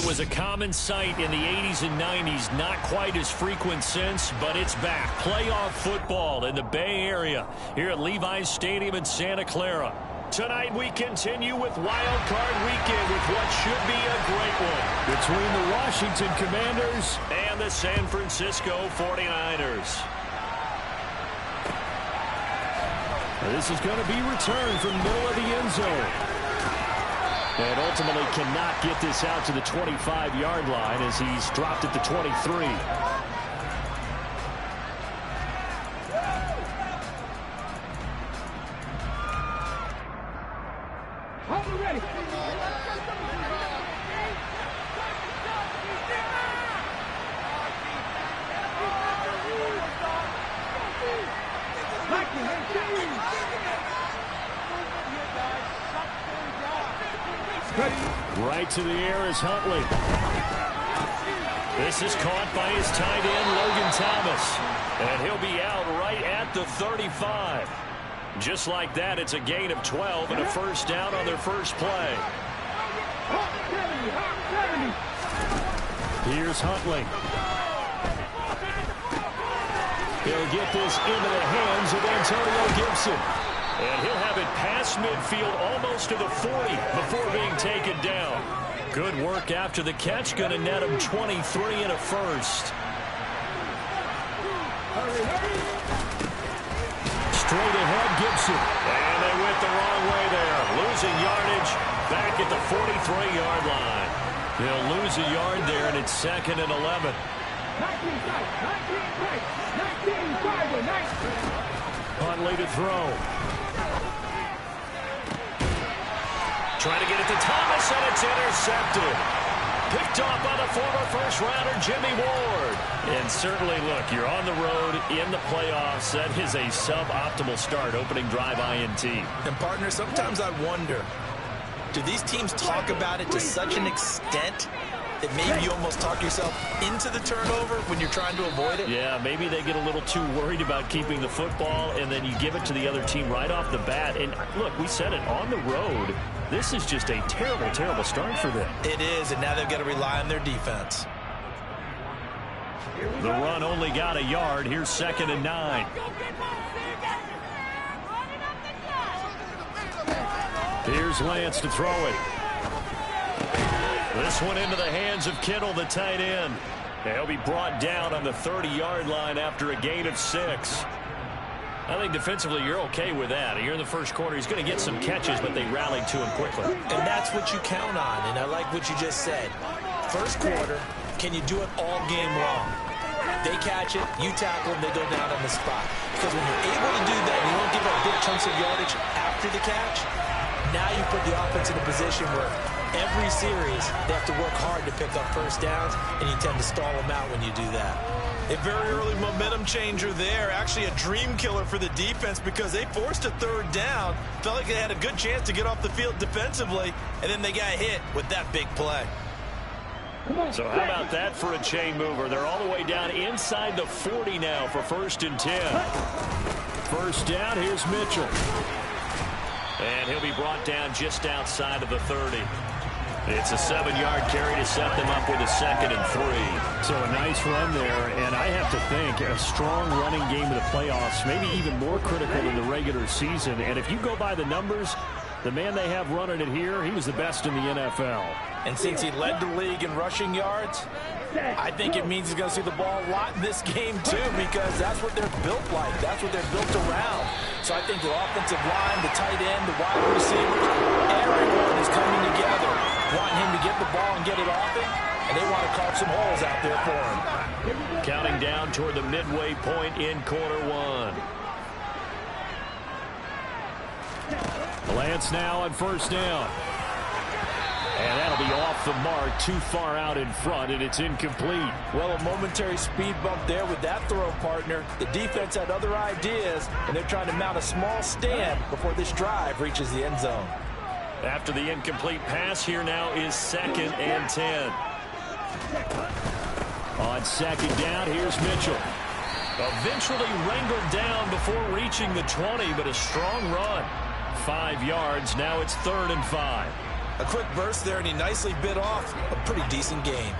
was a common sight in the 80s and 90s. Not quite as frequent since, but it's back. Playoff football in the Bay Area here at Levi's Stadium in Santa Clara. Tonight we continue with Wild Card Weekend with what should be a great one between the Washington Commanders and the San Francisco 49ers. This is going to be returned from the middle of the end zone. And ultimately cannot get this out to the 25-yard line as he's dropped at the 23. Right to the air is Huntley. This is caught by his tight end, Logan Thomas. And he'll be out right at the 35. Just like that, it's a gain of 12 and a first down on their first play. Here's Huntley. He'll get this into the hands of Antonio Gibson. And he'll have it past midfield almost to the 40 before being taken down. Good work after the catch. Going to net him 23 and a first. Straight ahead, Gibson. And they went the wrong way there. Losing yardage back at the 43-yard line. He'll lose a yard there, and it's 2nd and 11. Huntley to throw. Trying to get it to Thomas, and it's intercepted. Picked off by the former first-rounder, Jimmy Ward. And certainly, look, you're on the road in the playoffs. That is a suboptimal start, opening drive INT. And, partner, sometimes I wonder, do these teams talk about it to such an extent that maybe you almost talk yourself into the turnover when you're trying to avoid it? Yeah, maybe they get a little too worried about keeping the football, and then you give it to the other team right off the bat. And, look, we said it, on the road, this is just a terrible, terrible start for them. It is, and now they've got to rely on their defense. The run only got a yard. Here's 2nd and 9. Here's Lance to throw it. This one into the hands of Kittle, the tight end. He'll be brought down on the 30-yard line after a gain of 6. I think defensively you're okay with that. Here in the first quarter, he's going to get some catches, but they rallied to him quickly. And that's what you count on, and I like what you just said. First quarter, can you do it all game long? They catch it, you tackle them, they go down on the spot. Because when you're able to do that, you don't give up big chunks of yardage after the catch, now you put the offense in a position where every series they have to work hard to pick up first downs, and you tend to stall them out when you do that. A very early momentum changer there. Actually a dream killer for the defense because they forced a third down. Felt like they had a good chance to get off the field defensively, and then they got hit with that big play. So how about that for a chain mover? They're all the way down inside the 40 now for 1st and 10. First down, here's Mitchell. And he'll be brought down just outside of the 30. It's a 7-yard carry to set them up with a 2nd and 3. So a nice run there, and I have to think a strong running game in the playoffs, maybe even more critical than the regular season. And if you go by the numbers, the man they have running it here, he was the best in the NFL. And since he led the league in rushing yards, I think it means he's going to see the ball a lot in this game, too, because that's what they're built like. That's what they're built around. So I think the offensive line, the tight end, the wide receivers, everyone is coming together, wanting him to get the ball and get it off him, and they want to carve some holes out there for him. Counting down toward the midway point in quarter one. Lance now on first down. And that'll be off the mark, too far out in front, and it's incomplete. Well, a momentary speed bump there with that throw, partner. The defense had other ideas, and they're trying to mount a small stand before this drive reaches the end zone. After the incomplete pass, here now is 2nd and 10. On 2nd down, here's Mitchell. Eventually wrangled down before reaching the 20, but a strong run. 5 yards, now it's 3rd and 5. A quick burst there, and he nicely bit off a pretty decent gain.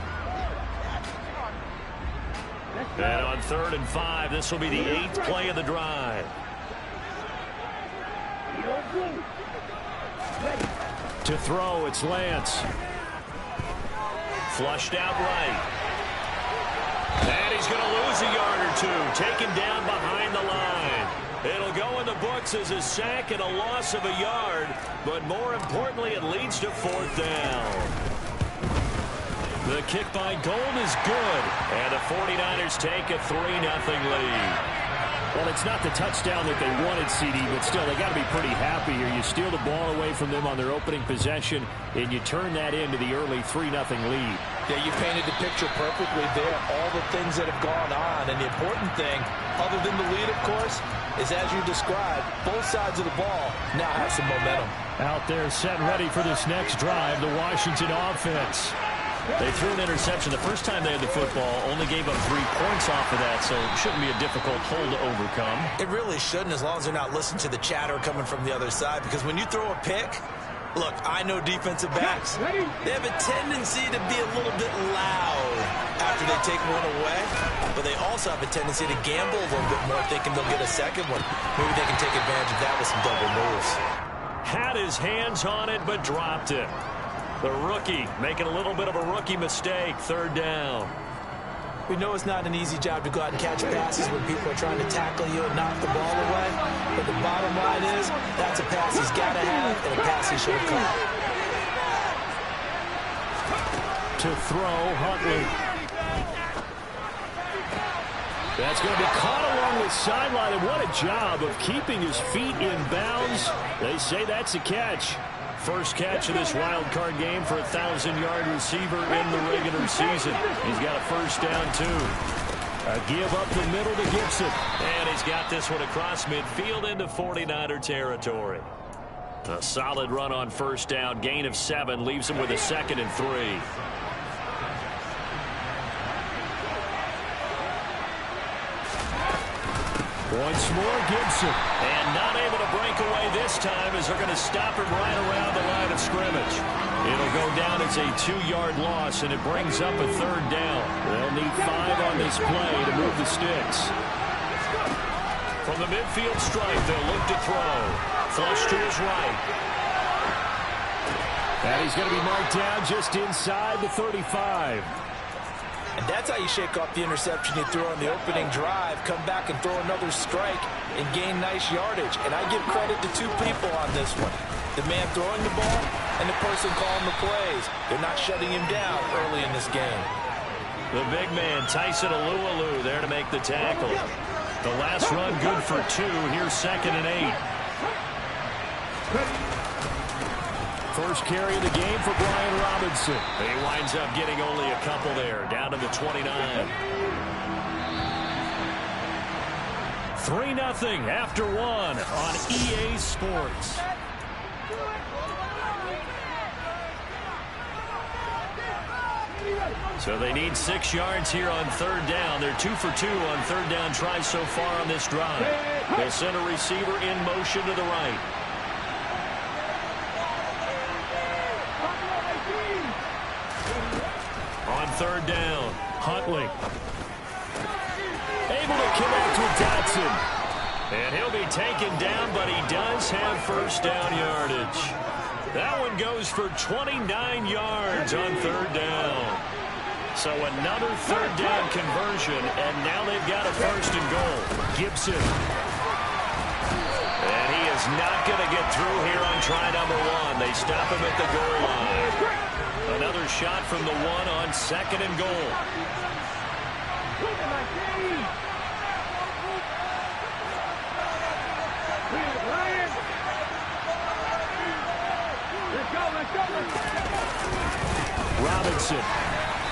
And on 3rd and 5, this will be the 8th play of the drive. To throw, it's Lance. Flushed out right. And he's going to lose a yard or two, taken down behind the line. It'll go in the books as a sack and a loss of a yard, but more importantly, it leads to 4th down. The kick by Gold is good, and the 49ers take a 3-0 lead. Well, it's not the touchdown that they wanted, CD, but still, they got to be pretty happy here. You steal the ball away from them on their opening possession, and you turn that into the early 3-0 lead. Yeah, you painted the picture perfectly there. All the things that have gone on, and the important thing, other than the lead, of course, is as you described, both sides of the ball now have some momentum. Out there, set ready for this next drive, the Washington offense. They threw an interception the first time they had the football, only gave up 3 points off of that, so it shouldn't be a difficult hole to overcome. It really shouldn't, as long as they're not listening to the chatter coming from the other side, because when you throw a pick, look, I know defensive backs, they have a tendency to be a little bit loud after they take one away, but they also have a tendency to gamble a little bit more, thinking they'll get a second one. Maybe they can take advantage of that with some double moves. Had his hands on it, but dropped it. The rookie making a little bit of a rookie mistake, 3rd down. We know it's not an easy job to go out and catch passes when people are trying to tackle you and knock the ball away. But the bottom line is, that's a pass he's got to have and a pass he should have caught. To throw, Huntley. That's going to be caught along the sideline, and what a job of keeping his feet in bounds. They say that's a catch. First catch of this wild card game for a 1,000-yard receiver in the regular season. He's got a first down, too. A give up the middle to Gibson. And he's got this one across midfield into 49er territory. A solid run on first down. Gain of 7 leaves him with a 2nd and 3. Once more, Gibson. And not able to break away this time as they're going to stop him right around the line of scrimmage. It'll go down as a 2-yard loss, and it brings up a 3rd down. They'll need 5 on this play to move the sticks. From the midfield stripe, they'll look to throw. Flush to his right. And he's going to be marked down just inside the 35. And that's how you shake off the interception you threw on the opening drive, come back and throw another strike and gain nice yardage. And I give credit to 2 people on this one. The man throwing the ball and the person calling the plays. They're not shutting him down early in this game. The big man, Tyson Alualu, there to make the tackle. The last run good for 2. Here's 2nd and 8. First carry of the game for Brian Robinson. He winds up getting only a couple there, down to the 29. 3-0 after 1 on EA Sports. So they need 6 yards here on 3rd down. They're 2 for 2 on 3rd down tries so far on this drive. They'll send a receiver in motion to the right. On 3rd down, Huntley. Able to connect with Dotson. And he'll be taken down, but he does have first down yardage. That one goes for 29 yards on 3rd down. So another 3rd down conversion, and now they've got a 1st and goal. Gibson. And he is not going to get through here on try number 1. They stop him at the goal line. Another shot from the 1 on 2nd and goal. Robinson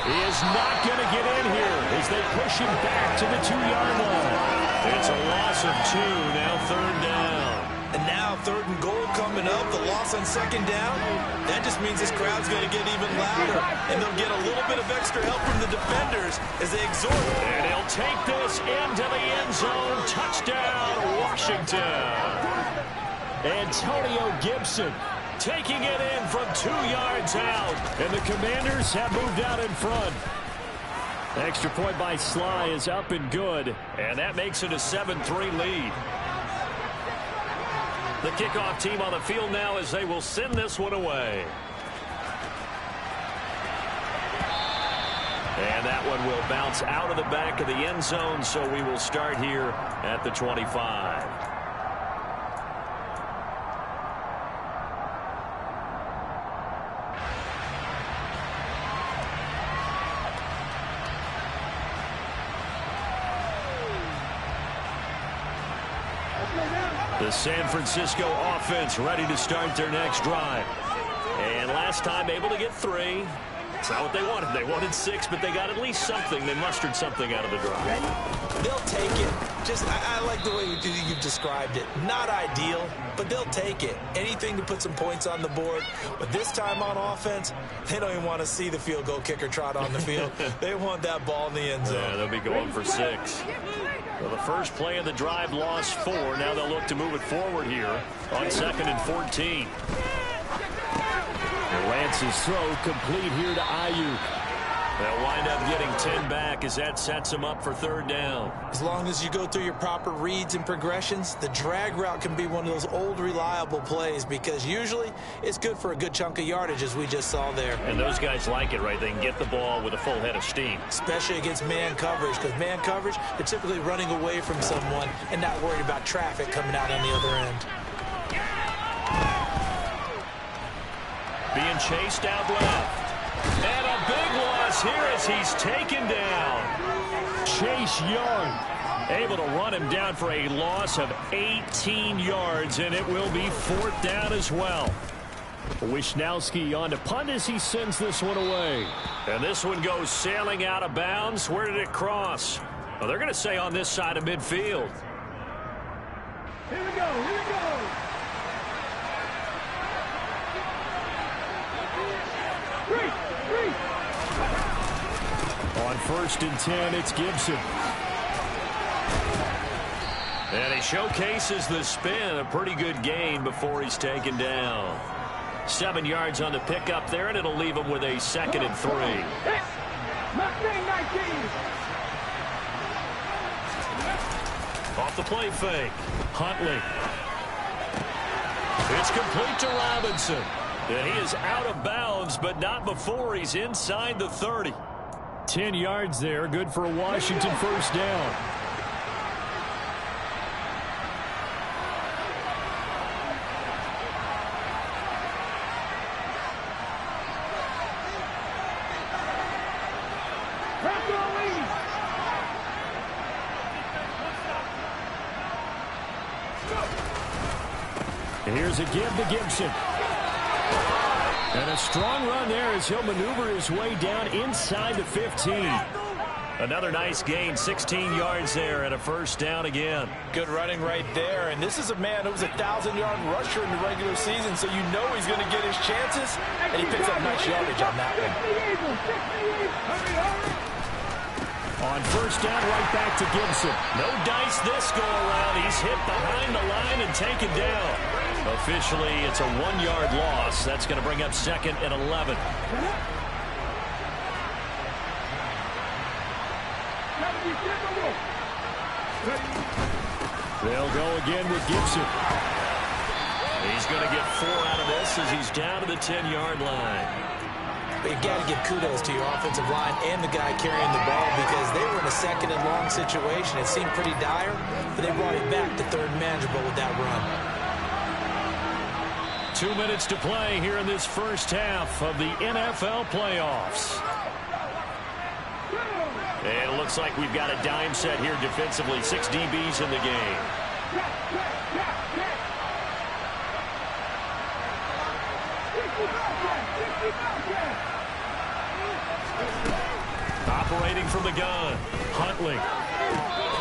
is not going to get in here as they push him back to the 2-yard line. It's a loss of 2, now 3rd down. And now 3rd and goal coming up, the loss on 2nd down. That just means this crowd's going to get even louder, and they'll get a little bit of extra help from the defenders as they exhort. And he'll take this into the end zone. Touchdown, Washington. Antonio Gibson taking it in from 2 yards out. And the Commanders have moved out in front. Extra point by Sly is up and good. And that makes it a 7-3 lead. The kickoff team on the field now as they will send this one away. And that one will bounce out of the back of the end zone, so we will start here at the 25. The San Francisco offense ready to start their next drive. And last time able to get 3. It's not what they wanted. They wanted 6, but they got at least something. They mustered something out of the drive. They'll take it. I like the way you've described it. Not ideal, but they'll take it. Anything to put some points on the board. But this time on offense, they don't even want to see the field goal kicker trot on the field. They want that ball in the end zone. Yeah, they'll be going for 6. Well, the first play of the drive lost 4. Now they'll look to move it forward here on 2nd and 14. Lance's throw complete here to Ayuk. They'll wind up getting 10 back as that sets them up for 3rd down. As long as you go through your proper reads and progressions, the drag route can be one of those old reliable plays because usually it's good for a good chunk of yardage as we just saw there. And those guys like it, right? They can get the ball with a full head of steam. Especially against man coverage because man coverage, they're typically running away from someone and not worried about traffic coming out on the other end. Being chased out left. And a big loss here as he's taken down. Chase Young able to run him down for a loss of 18 yards, and it will be 4th down as well. Wisnowski on to punt as he sends this one away. And this one goes sailing out of bounds. Where did it cross? Well, they're going to say on this side of midfield. Here we go, here we go. On 1st and 10, it's Gibson. And he showcases the spin, a pretty good gain before he's taken down. 7 yards on the pickup there, and it'll leave him with a 2nd and 3. Off the play fake. Huntley. It's complete to Robinson. And he is out of bounds, but not before he's inside the 30. 10 yards there, good for a Washington 1st down. Here's a give to Gibson. And a strong run there as he'll maneuver his way down inside the 15. Another nice gain, 16 yards there and a 1st down again. Good running right there. And this is a man who was a 1,000-yard rusher in the regular season, so you know he's going to get his chances. And he picks up nice yardage on that one. On 1st down, right back to Gibson. No dice this go around. He's hit behind the line and taken down. Officially, it's a 1-yard loss. That's going to bring up 2nd and 11. They'll go again with Gibson. He's going to get 4 out of this as he's down to the 10-yard line. But you've got to give kudos to your offensive line and the guy carrying the ball because they were in a 2nd and long situation. It seemed pretty dire, but they brought it back to 3rd and manageable with that run. 2 minutes to play here in this 1st half of the NFL playoffs. And it looks like we've got a dime set here defensively. 6 DBs in the game. Operating from the gun. Huntley.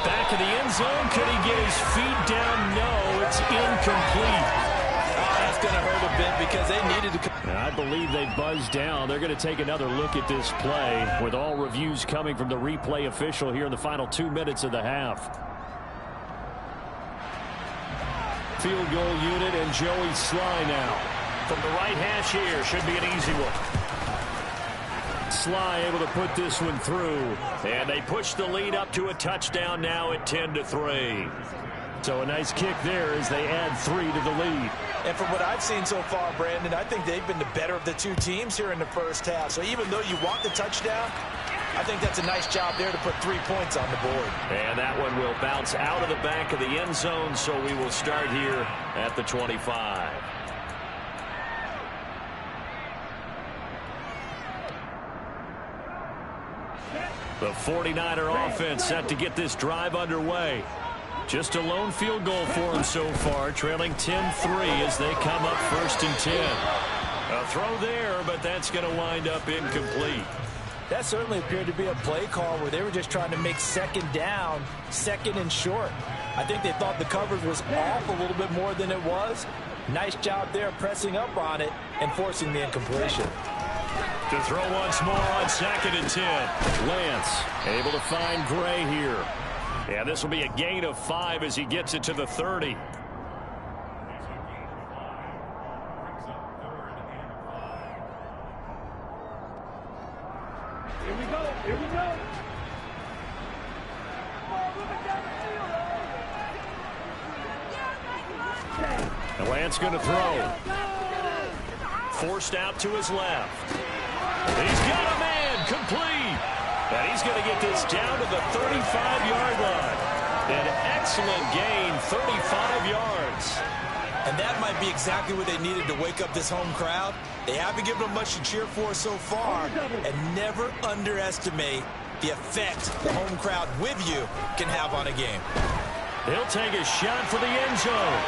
Back in the end zone. Could he get his feet down? No, it's incomplete. That's going to hurt a bit because they needed to. I believe they buzzed down. They're going to take another look at this play with all reviews coming from the replay official here in the final 2 minutes of the half. Field goal unit and Joey Sly now. From the right hash here, should be an easy one. Sly able to put this one through. And they push the lead up to a touchdown now at 10-3. So a nice kick there as they add 3 to the lead. And from what I've seen so far, Brandon, I think they've been the better of the two teams here in the first half. So even though you want the touchdown, I think that's a nice job there to put 3 points on the board. And that one will bounce out of the back of the end zone, so we will start here at the 25. The 49er offense set to get this drive underway. Just a lone field goal for them so far, trailing 10-3 as they come up 1st and 10. A throw there, but that's going to wind up incomplete. That certainly appeared to be a play call where they were just trying to make 2nd down, 2nd and short. I think they thought the coverage was off a little bit more than it was. Nice job there pressing up on it and forcing the incompletion. To throw once more on 2nd and 10. Lance able to find Gray here. Yeah, this will be a gain of 5 as he gets it to the 30. Here we go. Here we go. And Lance going to throw. Forced out to his left. He's got a man complete. And he's going to get this down to the 35-yard line. An excellent gain, 35 yards. And that might be exactly what they needed to wake up this home crowd. They haven't given them much to cheer for so far. And never underestimate the effect the home crowd with you can have on a game. He'll take a shot for the end zone.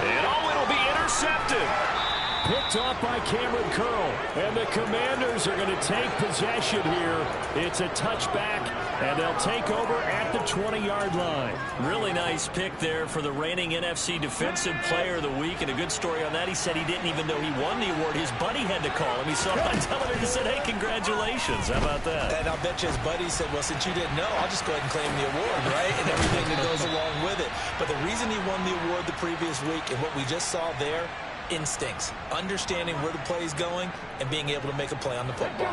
And it'll be intercepted. Picked off by Cameron Curl. And the Commanders are going to take possession here. It's a touchback, and they'll take over at the 20-yard line. Really nice pick there for the reigning NFC Defensive Player of the Week. And a good story on that. He said he didn't even know he won the award. His buddy had to call him. He saw it on television and said, hey, congratulations. How about that? And I'll bet you his buddy said, well, since you didn't know, I'll just go ahead and claim the award, right? And everything that goes along with it. But the reason he won the award the previous week and what we just saw there, instincts, understanding where the play is going, and being able to make a play on the football.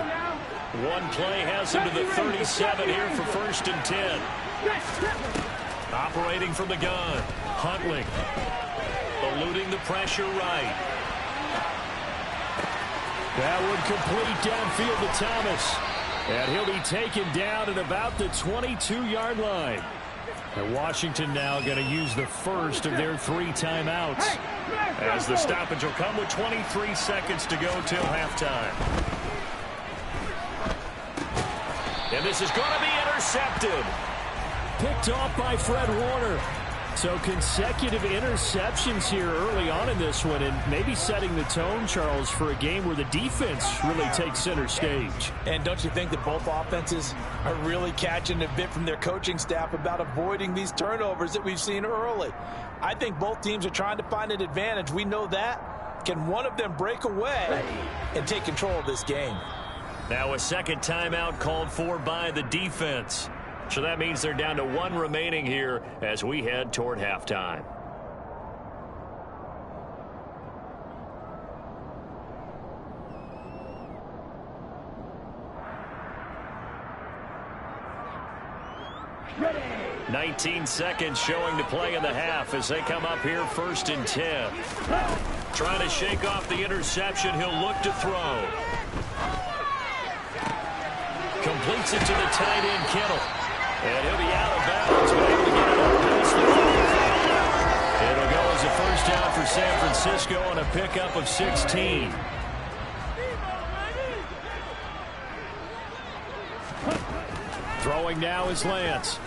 One play has him to the 37 here for 1st and 10. Operating from the gun. Huntley eluding the pressure right. That one complete downfield to Thomas. And he'll be taken down at about the 22-yard line. And Washington now going to use the first of their 3 timeouts. As the stoppage will come with 23 seconds to go till halftime. And this is going to be intercepted. Picked off by Fred Warner. So consecutive interceptions here early on in this one, and maybe setting the tone, Charles, for a game where the defense really takes center stage. And don't you think that both offenses are really catching a bit from their coaching staff about avoiding these turnovers that we've seen early? I think both teams are trying to find an advantage. We know that. Can one of them break away and take control of this game? Now a second timeout called for by the defense. So that means they're down to 1 remaining here as we head toward halftime. Ready. 19 seconds showing to play in the half as they come up here 1st and 10. Trying to shake off the interception. He'll look to throw. Completes it to the tight end, Kittle. And he'll be out of bounds, but able to get it up past the 45. It'll go as a first down for San Francisco on a pickup of 16. Throwing now is Lance.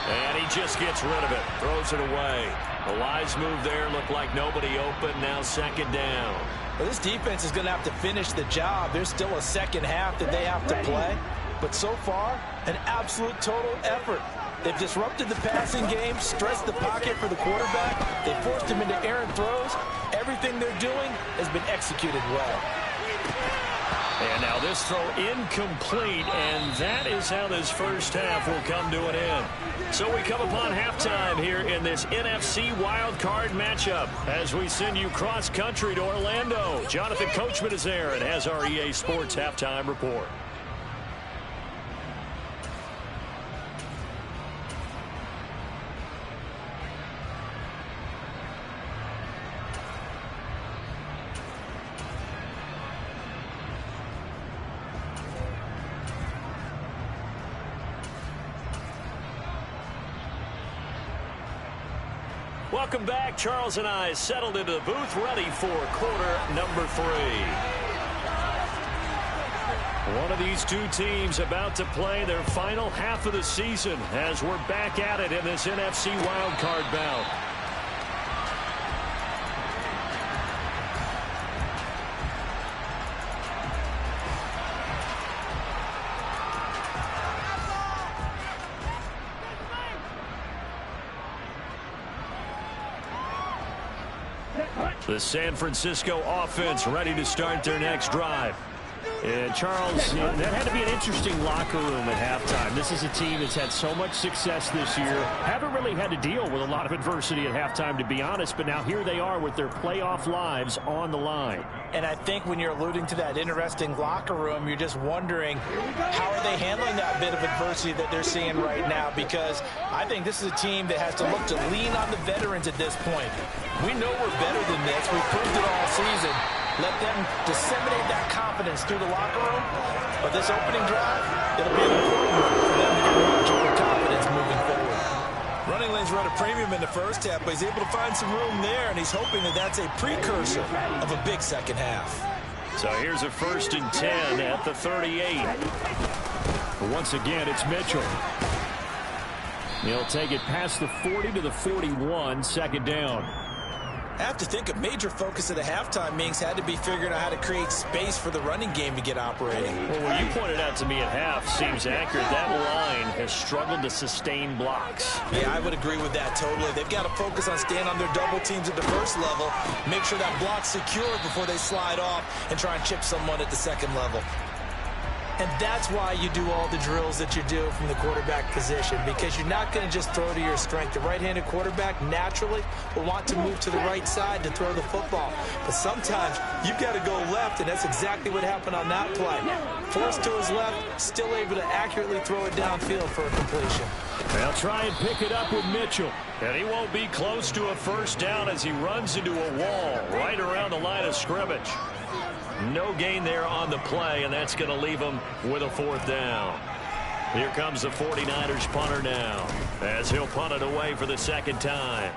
And he just gets rid of it. Throws it away. A wise move there. Looked like nobody open. Now 2nd down. Well, this defense is going to have to finish the job. There's still a second half that they have to play. But so far, an absolute total effort. They've disrupted the passing game, stressed the pocket for the quarterback. They forced him into errant throws. Everything they're doing has been executed well. And now this throw incomplete, and that is how this first half will come to an end. So we come upon halftime here in this NFC wildcard matchup as we send you cross-country to Orlando. Jonathan Coachman is there and has our EA Sports halftime report. Welcome back. Charles and I settled into the booth, ready for quarter number 3. One of these two teams about to play their final half of the season as we're back at it in this NFC wildcard bout. The San Francisco offense ready to start their next drive. And Charles, that had to be an interesting locker room at halftime. This is a team that's had so much success this year. Haven't really had to deal with a lot of adversity at halftime, to be honest. But now here they are with their playoff lives on the line. And I think when you're alluding to that interesting locker room, you're just wondering how are they handling that bit of adversity that they're seeing right now? Because I think this is a team that has to look to lean on the veterans at this point. We know we're better than this. We've proved it all season. Let them disseminate that confidence through the locker room. But this opening drive, it'll be important for them to get more confidence moving forward. Running lanes run a premium in the first half, but he's able to find some room there, and he's hoping that that's a precursor of a big second half. So here's a 1st and 10 at the 38. Once again, it's Mitchell. He'll take it past the 40 to the 41, 2nd down. I have to think a major focus of the halftime meetings had to be figuring out how to create space for the running game to get operating. Well, what you pointed out to me at half seems accurate. That line has struggled to sustain blocks. Yeah, I would agree with that totally. They've got to focus on staying on their double teams at the first level, make sure that block's secure before they slide off and try and chip someone at the second level. And that's why you do all the drills that you do from the quarterback position, because you're not going to just throw to your strength. The right-handed quarterback naturally will want to move to the right side to throw the football. But sometimes you've got to go left, and that's exactly what happened on that play. Forced to his left, still able to accurately throw it downfield for a completion. They'll try and pick it up with Mitchell. And he won't be close to a 1st down as he runs into a wall right around the line of scrimmage. No gain there on the play, and that's going to leave him with a 4th down. Here comes the 49ers punter now as he'll punt it away for the 2nd time.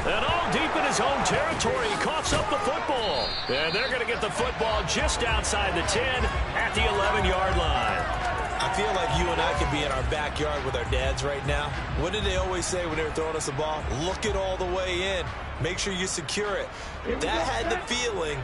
And all deep in his own territory, he coughs up the football. And they're going to get the football just outside the 10 at the 11-yard line. I feel like you and I could be in our backyard with our dads right now. What did they always say when they were throwing us the ball? Look it all the way in. Make sure you secure it. That had the feeling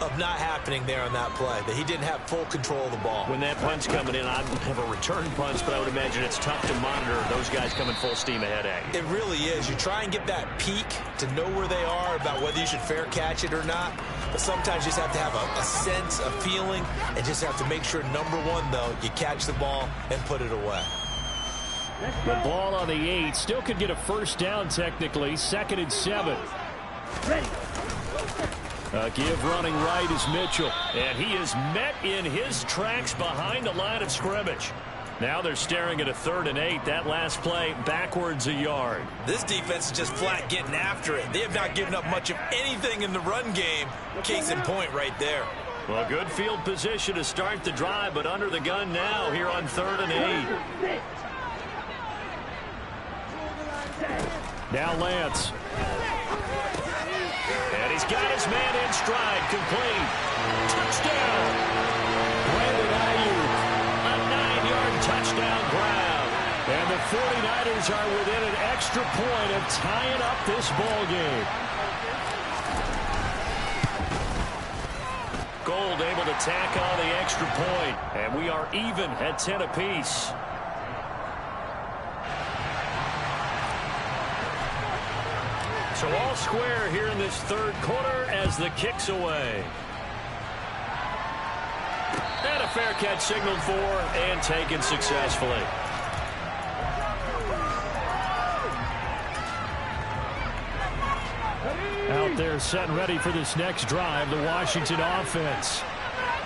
of not happening there on that play, that he didn't have full control of the ball. When that punt's coming in, I have a return punch, but I would imagine it's tough to monitor those guys coming full steam ahead at you. It really is. You try and get that peek to know where they are, about whether you should fair catch it or not. But sometimes you just have to have a sense, a feeling, and just have to make sure, number one, though, you catch the ball and put it away. The ball on the 8 still could get a 1st down technically. 2nd and 7. Ready. Give running right is Mitchell. And he is met in his tracks behind the line of scrimmage. Now they're staring at a 3rd and 8. That last play backwards a yard. This defense is just flat getting after it. They have not given up much of anything in the run game. Case in point right there. Well, good field position to start the drive, but under the gun now here on 3rd and 8. Now Lance. And he's got his man in stride, complete. Touchdown. Brandon Ayuk, a 9-yard touchdown grab. And the 49ers are within an extra point of tying up this ball game. Gold able to tack on the extra point, and we are even at 10 apiece. So all square here in this 3rd quarter as the kick's away. fair catch signaled for and taken successfully. Out there set and ready for this next drive, the Washington offense.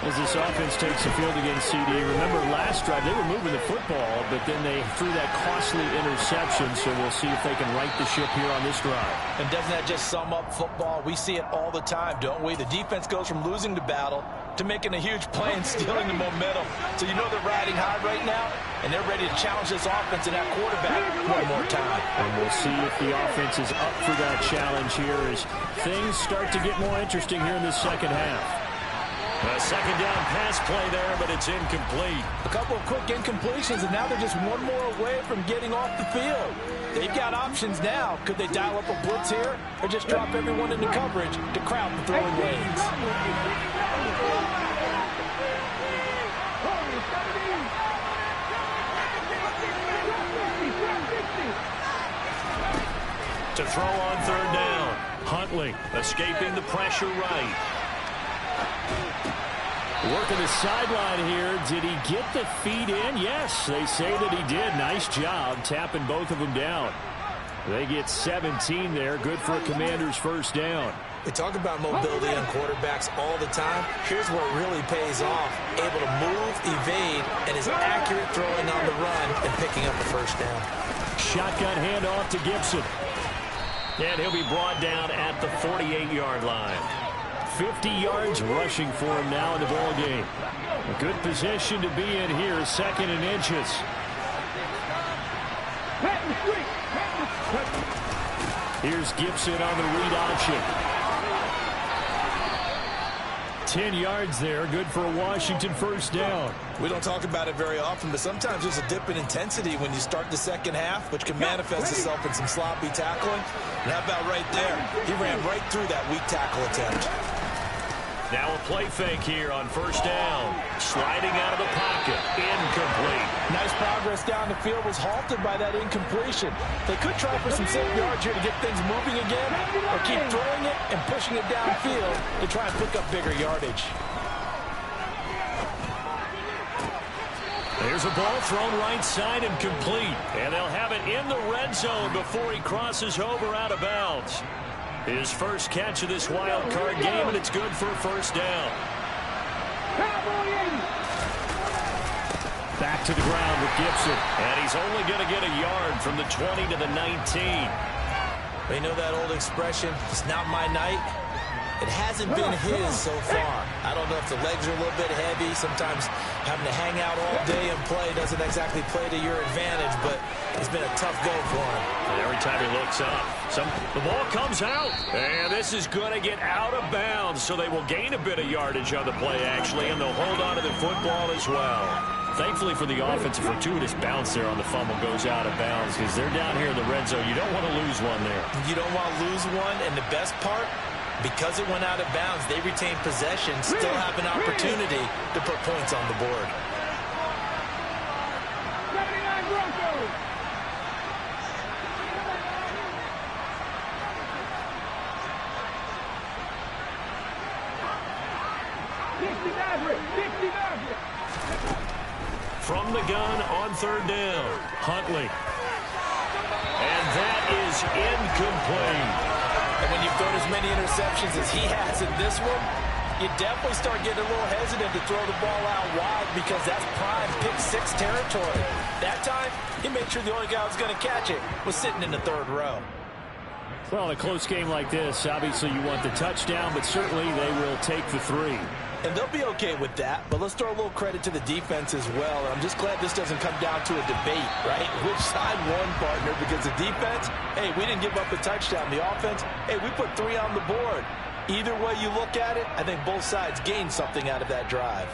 As this offense takes the field against CD. Remember last drive, they were moving the football, but then they threw that costly interception, so we'll see if they can right the ship here on this drive. And doesn't that just sum up football? We see it all the time, don't we? The defense goes from losing the battle to making a huge play and stealing the momentum. So you know they're riding high right now, and they're ready to challenge this offense and that quarterback one more time. And we'll see if the offense is up for that challenge here as things start to get more interesting here in this second half. A second down pass play there, but it's incomplete. A couple of quick incompletions, and now they're just one more away from getting off the field. They've got options now. Could they dial up a blitz here or just drop everyone into coverage to crowd the throwing lanes? To throw on third down. Huntley escaping the pressure right. Working the sideline here. Did he get the feet in? Yes, they say that he did. Nice job tapping both of them down. They get 17 there. Good for a Commander's first down. They talk about mobility on quarterbacks all the time. Here's where it really pays off. Able to move, evade, and is accurate throwing on the run and picking up a first down. Shotgun handoff to Gibson. And he'll be brought down at the 48-yard line. 50 yards rushing for him now in the ball game. A good position to be in here, second and inches. Here's Gibson on the read option. 10 yards there, good for a Washington first down. We don't talk about it very often, but sometimes there's a dip in intensity when you start the second half, which can manifest itself in some sloppy tackling. And how about right there? He ran right through that weak tackle attempt. Now a play fake here on first down. Sliding out of the pocket. Incomplete. Nice progress down the field, was halted by that incompletion. They could try for some safe yards here to get things moving again, or keep throwing it and pushing it downfield to try and pick up bigger yardage. There's a ball thrown right side and complete. And they'll have it in the red zone before he crosses over out of bounds. His first catch of this wild card game, and it's good for a first down. Back to the ground with Gibson. And he's only going to get a yard from the 20 to the 19. They know that old expression, it's not my night. It hasn't been his so far. I don't know if the legs are a little bit heavy. Sometimes having to hang out all day and play doesn't exactly play to your advantage, but it's been a tough go for him. And every time he looks up, the ball comes out. And this is going to get out of bounds, so they will gain a bit of yardage on the play, actually, and they'll hold on to the football as well. Thankfully for the offense, a fortuitous bounce there on the fumble goes out of bounds because they're down here in the red zone. You don't want to lose one there. You don't want to lose one, and the best part, because it went out of bounds, they retain possession, still have an opportunity to put points on the board. 79 Broncos. From the gun on third down, Huntley. And that is incomplete. And when you've thrown as many interceptions as he has in this one, you definitely start getting a little hesitant to throw the ball out wide because that's prime pick-6 territory. That time, he made sure the only guy who was going to catch it was sitting in the third row. Well, in a close game like this, obviously you want the touchdown, but certainly they will take the 3. And they'll be okay with that, but let's throw a little credit to the defense as well. I'm just glad this doesn't come down to a debate, right? Which side won, partner? Because the defense, hey, we didn't give up a touchdown. The offense, hey, we put 3 on the board. Either way you look at it, I think both sides gained something out of that drive.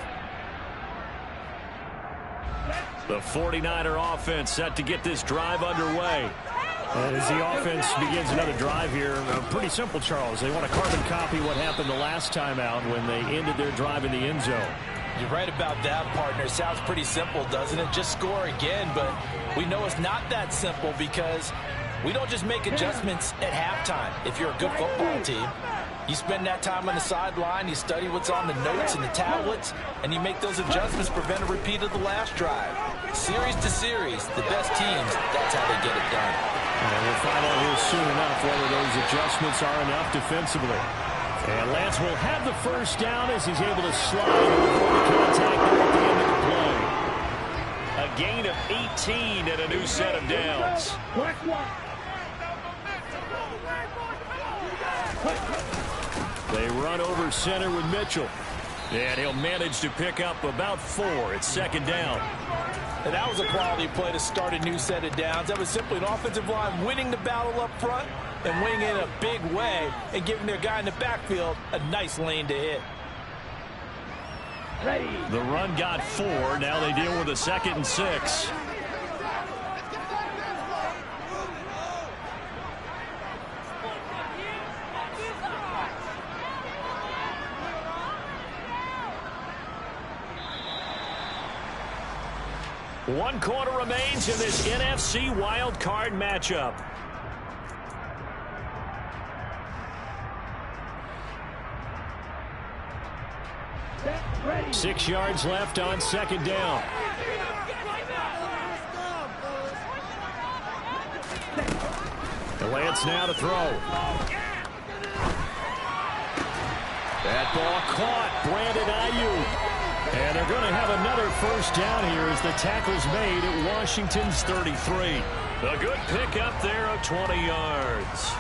The 49er offense set to get this drive underway. As the offense begins another drive here, pretty simple, Charles. They want to carbon copy what happened the last time out when they ended their drive in the end zone. You're right about that, partner. Sounds pretty simple, doesn't it? Just score again, but we know it's not that simple because we don't just make adjustments at halftime if you're a good football team. You spend that time on the sideline, you study what's on the notes and the tablets, and you make those adjustments to prevent a repeat of the last drive. Series to series, the best teams, that's how they get it done. And we'll find out here soon enough whether those adjustments are enough defensively. And Lance will have the first down as he's able to slide over the contact there at the end of the play. A gain of 18 and a new set of downs. They run over center with Mitchell. And he'll manage to pick up about 4. It's second down. And that was a quality play to start a new set of downs. That was simply an offensive line winning the battle up front and winning it in a big way and giving their guy in the backfield a nice lane to hit. Ready. The run got 4. Now they deal with a 2nd and 6. One quarter remains in this NFC wild card matchup. Ready. 6 yards left on second down. The Lance now to throw. That ball caught. Brandon Ayuk. And they're going to have another first down here as the tackle's made at Washington's 33. A good pickup there of 20 yards.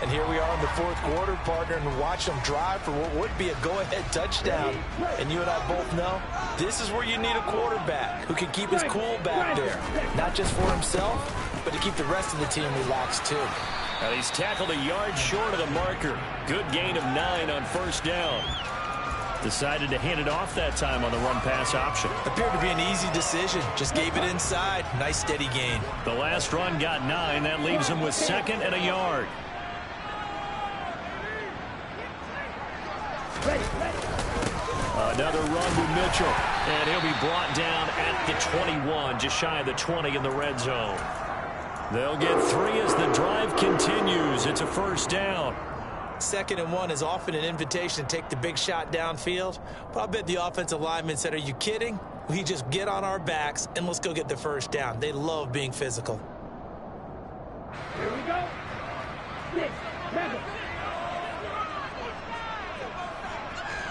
And here we are in the fourth quarter, partner, and watch them drive for what would be a go-ahead touchdown. And you and I both know this is where you need a quarterback who can keep his cool back there. Not just for himself, but to keep the rest of the team relaxed too. Now he's tackled a yard short of the marker. Good gain of 9 on first down. Decided to hand it off that time on the run-pass option. Appeared to be an easy decision. Just gave it inside. Nice steady gain. The last run got 9. That leaves him with 2nd and a yard. Another run with Mitchell. And he'll be brought down at the 21, just shy of the 20 in the red zone. They'll get 3 as the drive continues. It's a first down. 2nd and 1 is often an invitation to take the big shot downfield. But I bet the offensive lineman said, are you kidding? We just get on our backs and let's go get the first down. They love being physical. Here we go. 6, 7.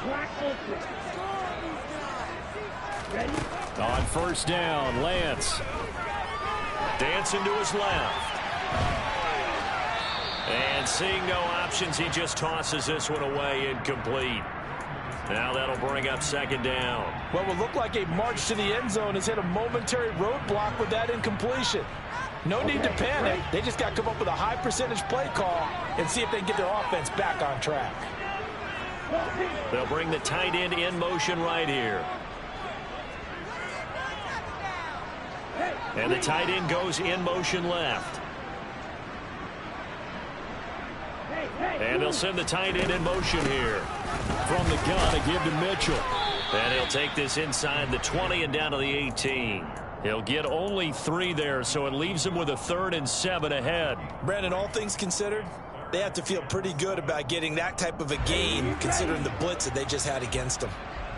Black open. Ready? On first down, Lance. Dancing to his left. And seeing no options, he just tosses this one away incomplete. Now that'll bring up second down. What will look like a march to the end zone has hit a momentary roadblock with that incompletion. No need to panic. They just got to come up with a high percentage play call and see if they can get their offense back on track. They'll bring the tight end in motion right here. And the tight end goes in motion left. And they'll send the tight end in motion here. From the gun, a give to Mitchell. And he'll take this inside the 20 and down to the 18. He'll get only 3 there, so it leaves him with a 3rd and 7 ahead. Brandon, all things considered, they have to feel pretty good about getting that type of a gain, considering the blitz that they just had against them.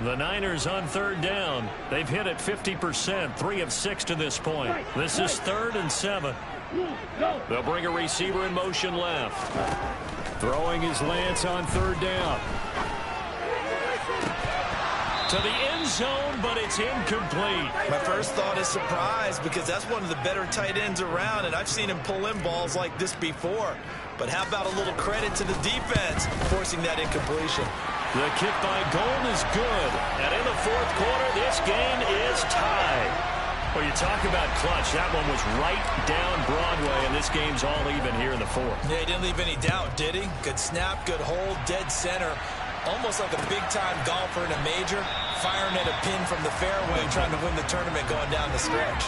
The Niners on 3rd down. They've hit it 50%, 3 of 6 to this point. This is 3rd and 7. They'll bring a receiver in motion left. Throwing his Lance on 3rd down. To the end zone, but it's incomplete. My first thought is surprise because that's one of the better tight ends around, and I've seen him pull in balls like this before. But how about a little credit to the defense forcing that incompletion? The kick by Gold is good. And in the fourth quarter, this game is tied. Well, you talk about clutch. That one was right down Broadway, and this game's all even here in the fourth. Yeah, he didn't leave any doubt, did he? Good snap, good hold, dead center. Almost like a big-time golfer in a major, firing at a pin from the fairway, trying to win the tournament going down the stretch.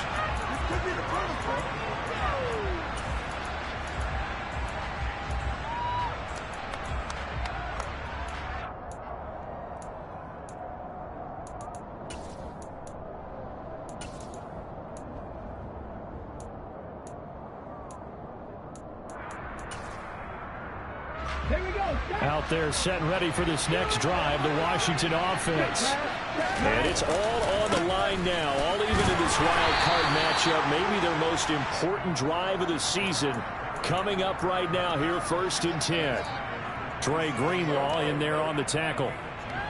Out there set and ready for this next drive, the Washington offense. And it's all on the line now, all even in this wild card matchup. Maybe their most important drive of the season coming up right now here, 1st and 10. Dre Greenlaw in there on the tackle.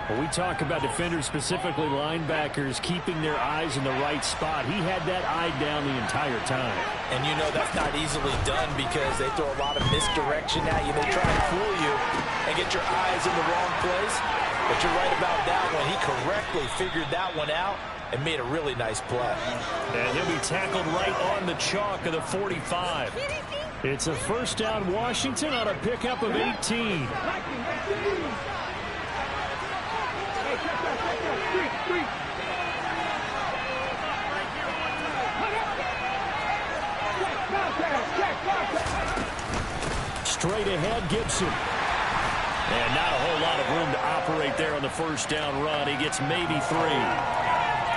When we talk about defenders, specifically linebackers, keeping their eyes in the right spot, he had that eye down the entire time. And you know that's not easily done because they throw a lot of misdirection at you. They try and fool you and get your eyes in the wrong place. But you're right about that one. He correctly figured that one out and made a really nice play. And he'll be tackled right on the chalk of the 45. It's a 1st down Washington on a pickup of 18. Straight ahead, Gibson. And not a whole lot of room to operate there on the 1st down run. He gets maybe 3.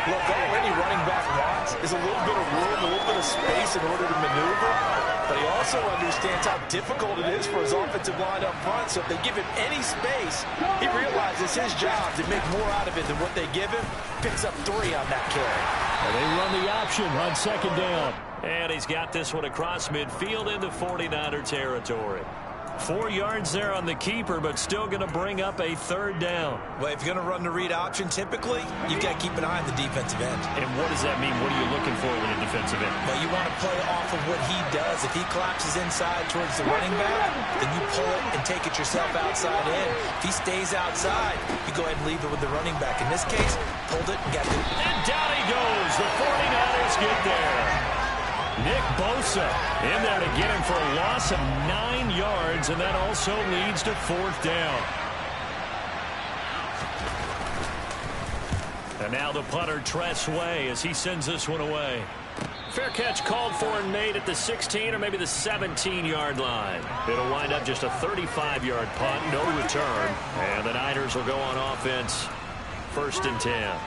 Look, all any running back wants is a little bit of room, a little bit of space in order to maneuver. But he also understands how difficult it is for his offensive line up front. So if they give him any space, he realizes his job to make more out of it than what they give him. Picks up 3 on that carry. And they run the option on 2nd down. And he's got this one across midfield into 49er territory. 4 yards there on the keeper, but still going to bring up a 3rd down. Well, if you're going to run the read option, typically, you've got to keep an eye on the defensive end. And what does that mean? What are you looking for with a defensive end? Well, you want to play off of what he does. If he collapses inside towards the running back, then you pull it and take it yourself outside in. If he stays outside, you go ahead and leave it with the running back. In this case, pulled it and got it. And down he goes. The 49ers get there. Nick Bosa in there to get him for a loss of 9 yards, and that also leads to 4th down. And now the punter, Tress Way, as he sends this one away. Fair catch called for and made at the 16 or maybe the 17-yard line. It'll wind up just a 35-yard punt, no return. And the Niners will go on offense, 1st and 10.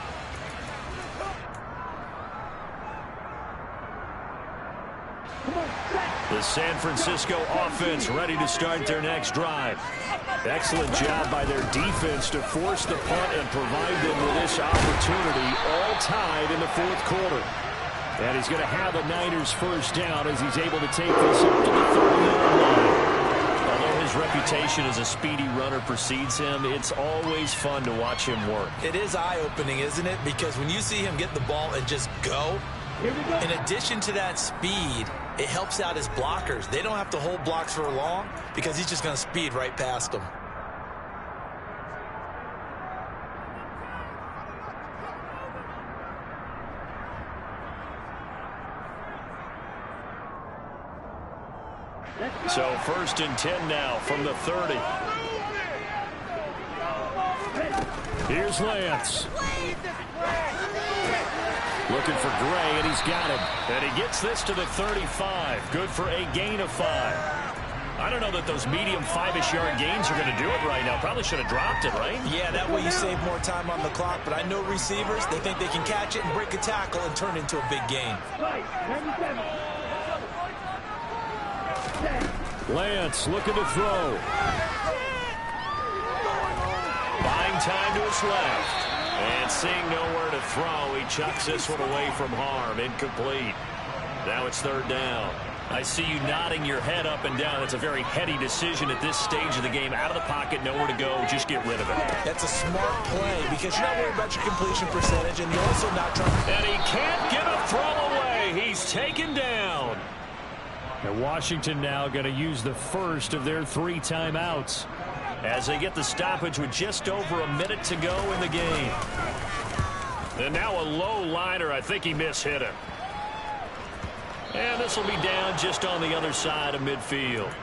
The San Francisco offense ready to start their next drive. Excellent job by their defense to force the punt and provide them with this opportunity, all tied in the 4th quarter. And he's going to have a Niners 1st down as he's able to take this up to the 30-yard line. Although his reputation as a speedy runner precedes him, it's always fun to watch him work. It is eye-opening, isn't it? Because when you see him get the ball and just go, in addition to that speed, it helps out his blockers. They don't have to hold blocks for long because he's just going to speed right past them. So 1st and 10 now from the 30. Here's Lance. Looking for Gray, and he's got him. And he gets this to the 35. Good for a gain of 5. I don't know that those medium 5-ish yard gains are going to do it right now. Probably should have dropped it, right? Yeah, that way you save more time on the clock. But I know receivers, they think they can catch it and break a tackle and turn it into a big gain. Lance looking to throw. Buying time to his left. And seeing nowhere to throw, he chucks this one away from harm. Incomplete. Now it's 3rd down. I see you nodding your head up and down. It's a very heady decision at this stage of the game. Out of the pocket, nowhere to go. Just get rid of it. That's a smart play because you're not worried about your completion percentage, and you're also not trying. And he can't get a throw away. He's taken down. And Washington now going to use the first of their 3 timeouts as they get the stoppage with just over a minute to go in the game. And now a low liner. I think he mishit him. And this will be down just on the other side of midfield.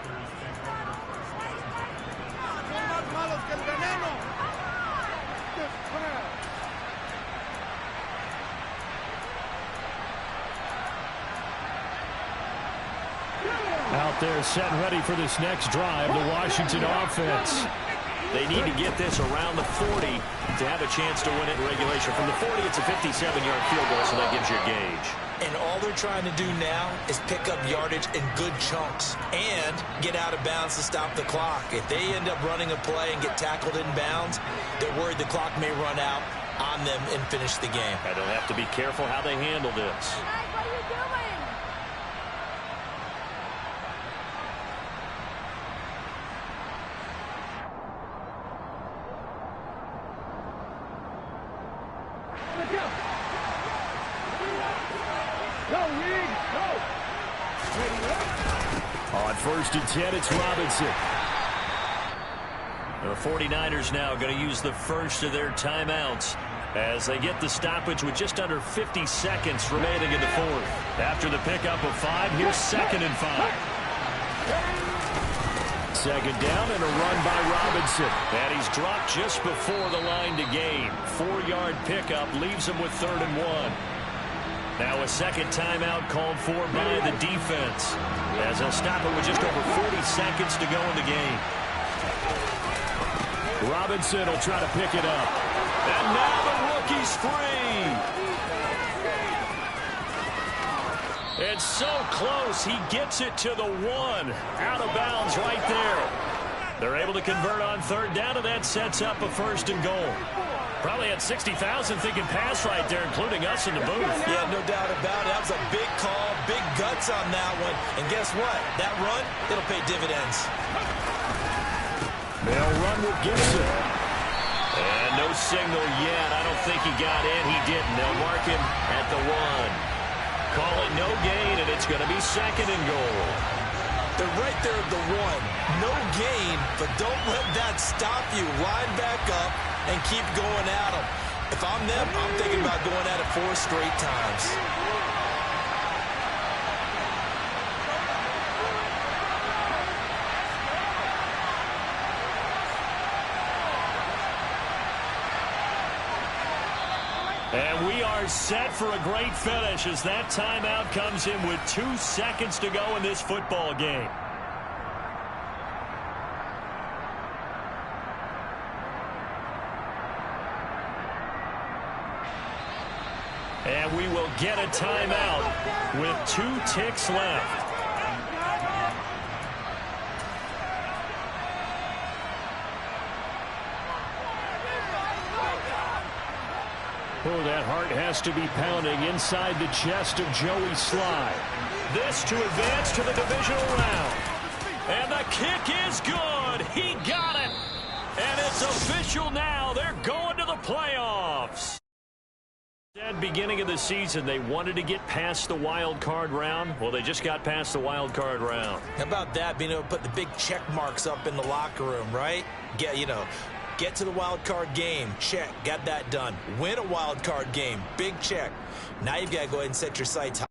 Out there set and ready for this next drive, the Washington offense. They need to get this around the 40 to have a chance to win it in regulation. From the 40, it's a 57-yard field goal, so that gives you a gauge. And all they're trying to do now is pick up yardage in good chunks and get out of bounds to stop the clock. If they end up running a play and get tackled in bounds, they're worried the clock may run out on them and finish the game. And they'll have to be careful how they handle this. What are you doing? Let's go. Go, Reed. Go. Ready up. On 1st and 10, it's Robinson. The 49ers now going to use the first of their timeouts as they get the stoppage with just under 50 seconds remaining in the fourth. After the pickup of 5, here's 2nd and 5. 2nd down and a run by Robinson. And he's dropped just before the line to gain. 4-yard pickup leaves him with 3rd and 1. Now a second timeout called for by the defense as they'll stop it with just over 40 seconds to go in the game. Robinson will try to pick it up. And now the rookie's free. It's so close. He gets it to the 1. Out of bounds right there. They're able to convert on 3rd down, and that sets up a 1st and goal. Probably had 60,000 thinking pass right there, including us in the booth. Yeah, no doubt about it. That was a big call, big guts on that one. And guess what? That run, it'll pay dividends. They'll run with Gibson. And no signal yet. I don't think he got in. He didn't. They'll mark him at the 1. Call it no gain, and it's going to be 2nd and goal. They're right there at the 1. No gain, but don't let that stop you. Line back up and keep going at them. If I'm them, I'm thinking about going at it 4 straight times. And we are set for a great finish as that timeout comes in with 2 seconds to go in this football game. And we will get a timeout with 2 ticks left. Oh, that heart has to be pounding inside the chest of Joey Slye. This to advance to the divisional round. And the kick is good. He got it. And it's official now. They're going to the playoffs. At the beginning of the season, they wanted to get past the wild card round. Well, they just got past the wild card round. How about that, being able to put the big check marks up in the locker room, right? Get to the wild card game. Check. Got that done. Win a wild card game. Big check. Now you've got to go ahead and set your sights high.